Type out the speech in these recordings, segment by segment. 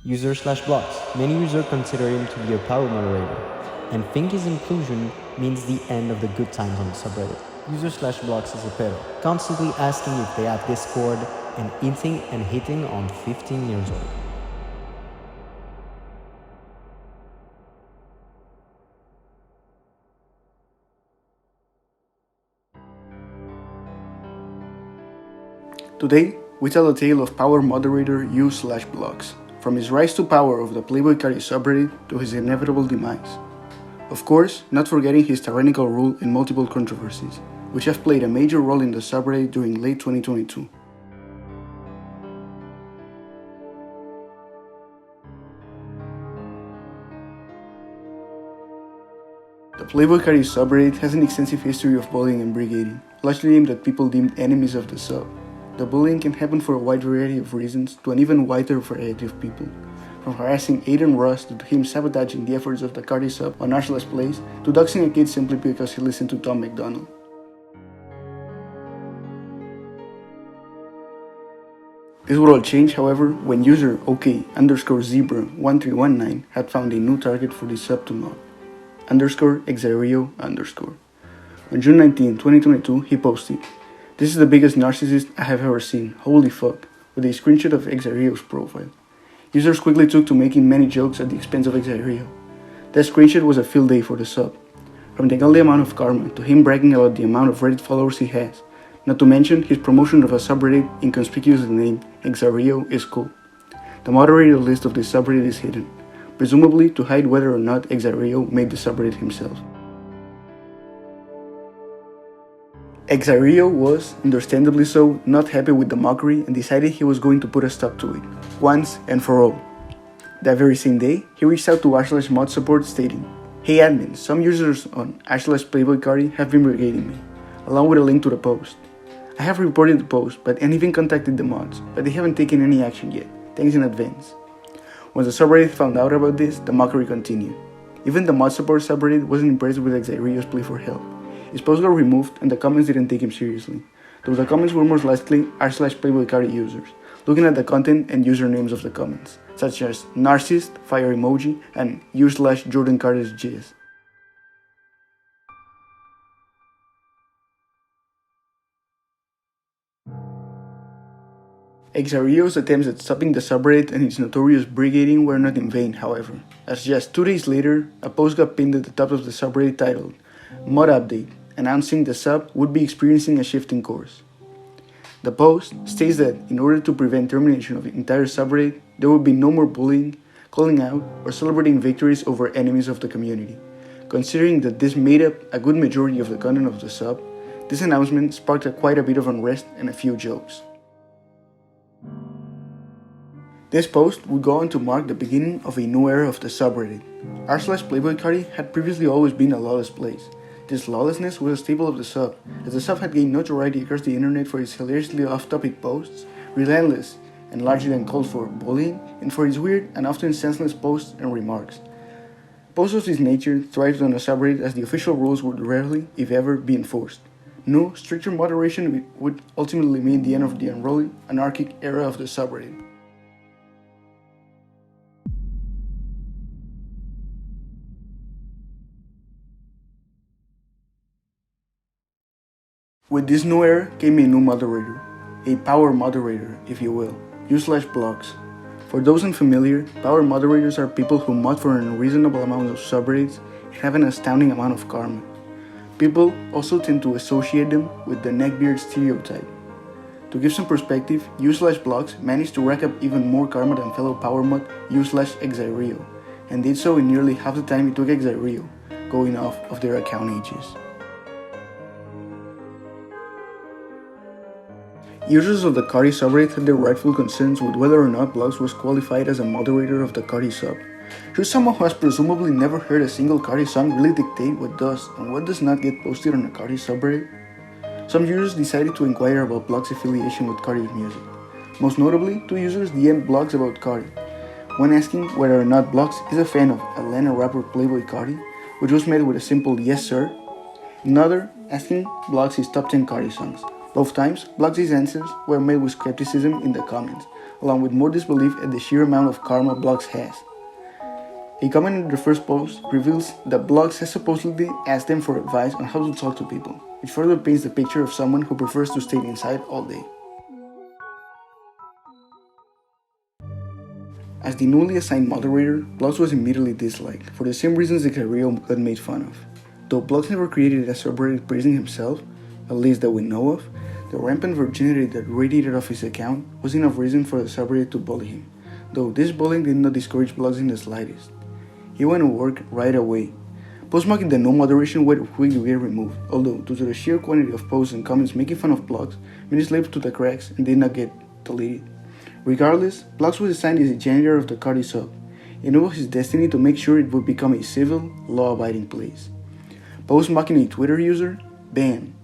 User/blocks. Many users consider him to be a power moderator, and think his inclusion means the end of the good times on the subreddit. User/blocks is a pedo, constantly asking if they have Discord and eating and hitting on 15 years old. Today, we tell the tale of power moderator U/blocks, from his rise to power of the Playboi Carti subreddit to his inevitable demise. Of course, not forgetting his tyrannical rule and multiple controversies, which have played a major role in the subreddit during late 2022. The Playboi Carti subreddit has an extensive history of bullying and brigading, largely aimed at people deemed enemies of the sub. The bullying can happen for a wide variety of reasons to an even wider variety of people, from harassing Aiden Ross to him sabotaging the efforts of the Carti sub on Arshela's plays, to doxing a kid simply because he listened to Tom McDonald. This would all change, however, when user OK_zebra1319 had found a new target for the sub to mod, _Xerio_. On June 19, 2022, he posted, "This is the biggest narcissist I have ever seen, holy fuck," with a screenshot of Xerio's profile. Users quickly took to making many jokes at the expense of Xerio. That screenshot was a field day for the sub. From the godly amount of karma to him bragging about the amount of Reddit followers he has, not to mention his promotion of a subreddit inconspicuously named Xerio is cool. The moderator list of the subreddit is hidden, presumably to hide whether or not Xerio made the subreddit himself. Xerio was, understandably so, not happy with the mockery and decided he was going to put a stop to it, once and for all. That very same day, he reached out to Arshela's mod support stating, "Hey admin, some users on Arshela's Playboi Carti have been brigading me," along with a link to the post. "I have reported the post and even contacted the mods, but they haven't taken any action yet, thanks in advance." Once the subreddit found out about this, the mockery continued. Even the mod support subreddit wasn't impressed with Xerio's plea for help. His posts got removed and the comments didn't take him seriously, though the comments were most likely r/Playboi Carti users, looking at the content and usernames of the comments, such as narcissist, fire emoji, and u/Jordan Carter's jizz. Xerio's attempts at stopping the subreddit and its notorious brigading were not in vain, however, as just 2 days later, a post got pinned at the top of the subreddit titled, "Mod Update," announcing the sub would be experiencing a shift in course. The post states that in order to prevent termination of the entire subreddit, there would be no more bullying, calling out, or celebrating victories over enemies of the community. Considering that this made up a good majority of the content of the sub, this announcement sparked quite a bit of unrest and a few jokes. This post would go on to mark the beginning of a new era of the subreddit. r/Playboi Carti had previously always been a lawless place. This lawlessness was a staple of the sub, as the sub had gained notoriety across the internet for its hilariously off-topic posts, relentless and largely uncalled for bullying, and for its weird and often senseless posts and remarks. Posts of this nature thrived on the subreddit as the official rules would rarely, if ever, be enforced. No, stricter moderation would ultimately mean the end of the unruly, anarchic era of the subreddit. With this new era came a new moderator, a power moderator, if you will, u/blocks. For those unfamiliar, power moderators are people who mod for an unreasonable amount of subreddits and have an astounding amount of karma. People also tend to associate them with the neckbeard stereotype. To give some perspective, u/blocks managed to rack up even more karma than fellow power mod u/Xerio, and did so in nearly half the time it took Xerio, going off of their account ages. Users of the Carti subreddit had their rightful concerns with whether or not Blocks was qualified as a moderator of the Carti sub. Should someone who has presumably never heard a single Carti song really dictate what does and what does not get posted on a Carti subreddit? Some users decided to inquire about Blocks' affiliation with Carti's music. Most notably, 2 users DM'd Blocks about Carti. One asking whether or not Blocks is a fan of Atlanta rapper Playboi Carti, which was met with a simple "yes sir." Another asking Blocks his top 10 Carti songs. Both times, Blox's answers were met with skepticism in the comments, along with more disbelief at the sheer amount of karma Blox has. A comment in the first post reveals that Blox has supposedly asked them for advice on how to talk to people, which further paints the picture of someone who prefers to stay inside all day. As the newly assigned moderator, Blox was immediately disliked, for the same reasons Xerio got made fun of. Though Blox never created a subreddit praising himself, at least that we know of, the rampant virginity that radiated off his account was enough reason for the subreddit to bully him, though this bullying did not discourage Blox in the slightest. He went to work right away. Posts marking the no moderation were quick to get removed, although due to the sheer quantity of posts and comments making fun of Blox, many slipped through the cracks and did not get deleted. Regardless, Blox was assigned as a janitor of the Carti sub, and it was his destiny to make sure it would become a civil, law-abiding place. Posts mocking a Twitter user? Banned.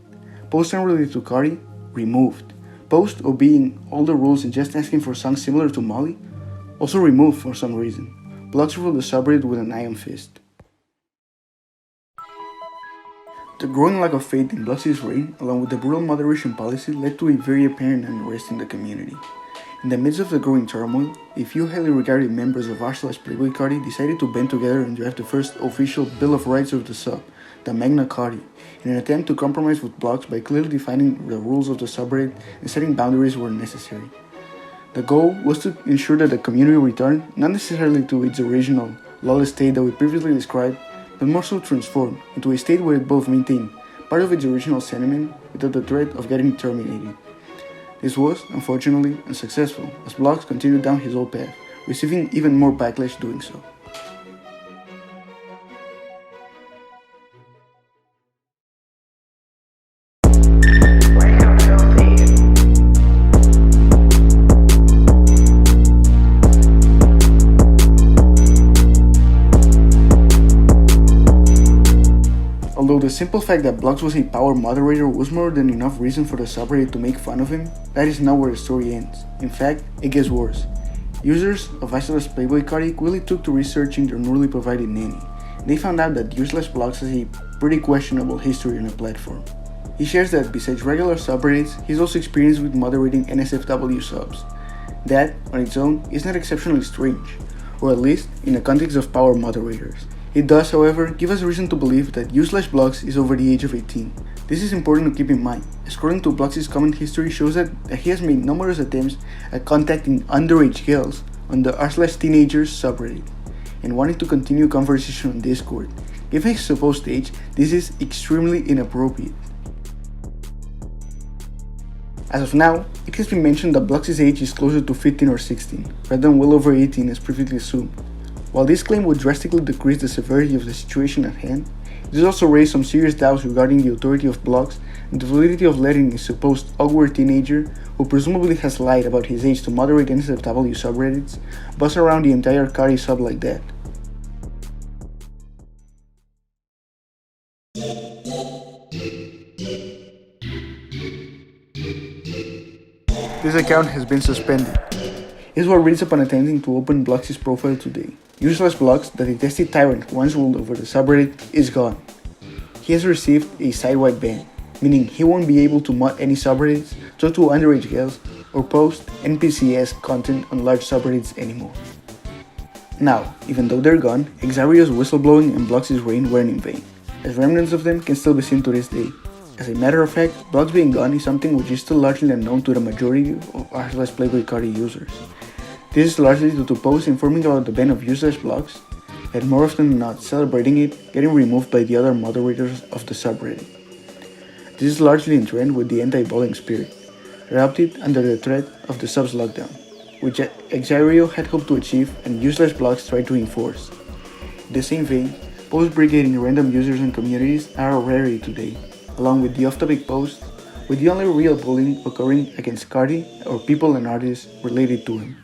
Posts unrelated to Carti? Removed. Posts obeying all the rules and just asking for songs similar to Molly? Also removed for some reason. Blox ruled the subreddit with an iron fist. The growing lack of faith in Blox's reign, along with the brutal moderation policy, led to a very apparent unrest in the community. In the midst of the growing turmoil, a few highly regarded members of r/Playboi Carti decided to band together and draft the first official Bill of Rights of the sub, the Magna Carti, in an attempt to compromise with Blox by clearly defining the rules of the subreddit and setting boundaries where necessary. The goal was to ensure that the community returned not necessarily to its original, lawless state that we previously described, but more so transformed into a state where it both maintained part of its original sentiment without the threat of getting terminated. This was, unfortunately, unsuccessful, as Blox continued down his old path, receiving even more backlash doing so. Although the simple fact that Blox was a power moderator was more than enough reason for the subreddit to make fun of him, that is not where the story ends. In fact, it gets worse. Users of Playboi Carti quickly took to researching their newly provided nanny. They found out that Blox has a pretty questionable history on the platform. He shares that besides regular subreddits, he's also experienced with moderating NSFW subs. That, on its own, is not exceptionally strange, or at least in the context of power moderators. It does, however, give us reason to believe that Blox is over the age of 18. This is important to keep in mind, as according to Blox's comment history shows that he has made numerous attempts at contacting underage girls on the r/teenagers subreddit, and wanting to continue conversation on Discord. Given his supposed age, this is extremely inappropriate. As of now, it has been mentioned that Blox's age is closer to 15 or 16, rather than well over 18 as previously assumed. While this claim would drastically decrease the severity of the situation at hand, it has also raised some serious doubts regarding the authority of Blox and the validity of letting a supposed awkward teenager, who presumably has lied about his age to moderate NSFW subreddits, buzz around the entire Carti sub like that. This account has been suspended. Here's what reads upon attempting to open Blox's profile today. Useless Blox, the detested tyrant who once ruled over the subreddit, is gone. He has received a site-wide ban, meaning he won't be able to mod any subreddits, talk to underage girls, or post NPCs content on large subreddits anymore. Now, even though they're gone, Xerio's whistleblowing and Blox's reign weren't in vain, as remnants of them can still be seen to this day. As a matter of fact, Blox being gone is something which is still largely unknown to the majority of r/Playboi Carti users. This is largely due to posts informing about the ban of useless Blox, and more often than not celebrating it getting removed by the other moderators of the subreddit. This is largely in trend with the anti-bullying spirit, erupted under the threat of the sub's lockdown, which Xerio had hoped to achieve and useless Blox tried to enforce. In the same vein, posts brigading random users and communities are a rarity today, along with the off-topic posts, with the only real bullying occurring against Carti or people and artists related to him.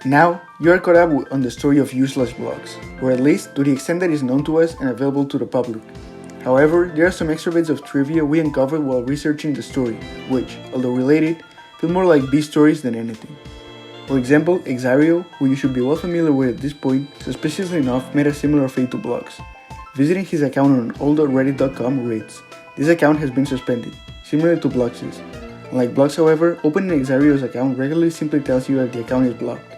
Now, you are caught up on the story of useless Blox, or at least to the extent that is known to us and available to the public. However, there are some extra bits of trivia we uncovered while researching the story, which, although related, feel more like B stories than anything. For example, Xerio, who you should be well familiar with at this point, suspiciously enough made a similar fate to Blocks. Visiting his account on old.reddit.com reads, "This account has been suspended, similar to Blocks'. Unlike Blocks, however, opening Xerio's account regularly simply tells you that the account is blocked,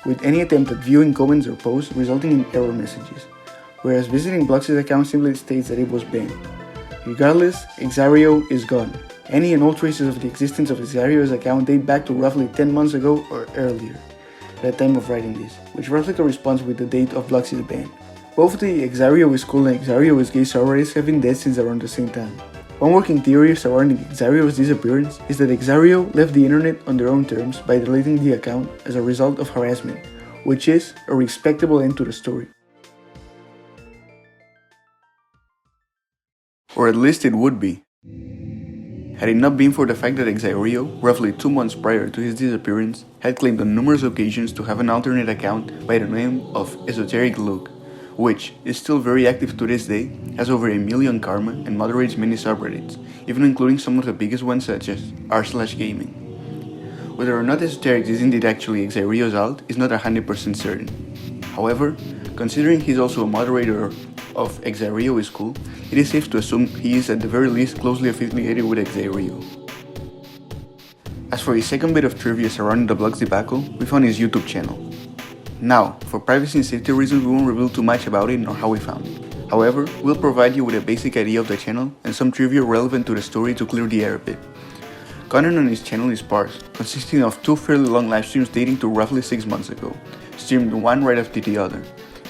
with any attempt at viewing comments or posts resulting in error messages, whereas visiting Blocks' account simply states that it was banned. Regardless, Xerio is gone. Any and all traces of the existence of Xerio's account date back to roughly 10 months ago or earlier, at the time of writing this, which roughly corresponds with the date of Blocks' ban. Both the Xerio is cool and Xerio is gay subreddits have been dead since around the same time. One working theory surrounding Xerio's disappearance is that Xerio left the internet on their own terms by deleting the account as a result of harassment, which is a respectable end to the story. Or at least it would be. Had it not been for the fact that Xerio, roughly 2 months prior to his disappearance, had claimed on numerous occasions to have an alternate account by the name of Esoteric Luke, which is still very active to this day, has over 1 million karma, and moderates many subreddits, even including some of the biggest ones such as r/gaming. Whether or not Esoteric is indeed actually Xerio's alt is not 100% certain. However, considering he's also a moderator of Xerio is cool, it is safe to assume he is at the very least closely affiliated with Xerio. As for his second bit of trivia surrounding the Blocks debacle, we found his YouTube channel. Now, for privacy and safety reasons, we won't reveal too much about it nor how we found it. However, we'll provide you with a basic idea of the channel and some trivia relevant to the story to clear the air a bit. Content on his channel is sparse, consisting of 2 fairly long live streams dating to roughly 6 months ago, streamed one right after the other,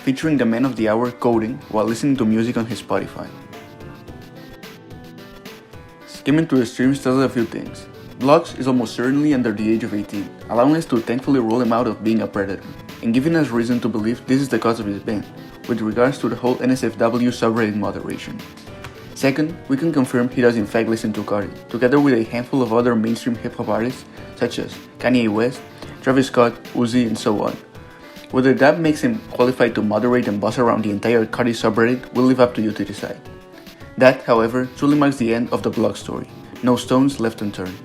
featuring the man of the hour coding while listening to music on his Spotify. Skimming through the streams tells us a few things. Blocks is almost certainly under the age of 18, allowing us to thankfully rule him out of being a predator, and giving us reason to believe this is the cause of his ban, with regards to the whole NSFW subreddit moderation. Second, we can confirm he does in fact listen to Carti, together with a handful of other mainstream hip-hop artists such as Kanye West, Travis Scott, Uzi, and so on. Whether that makes him qualified to moderate and boss around the entire Carti subreddit will leave up to you to decide. That, however, truly marks the end of the Block story. No stones left unturned.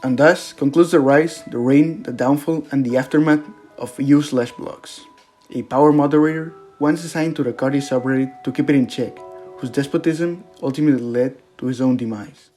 And thus concludes the rise, the reign, the downfall, and the aftermath of u/Blocks, a power moderator once assigned to the Carti subreddit to keep it in check, whose despotism ultimately led to his own demise.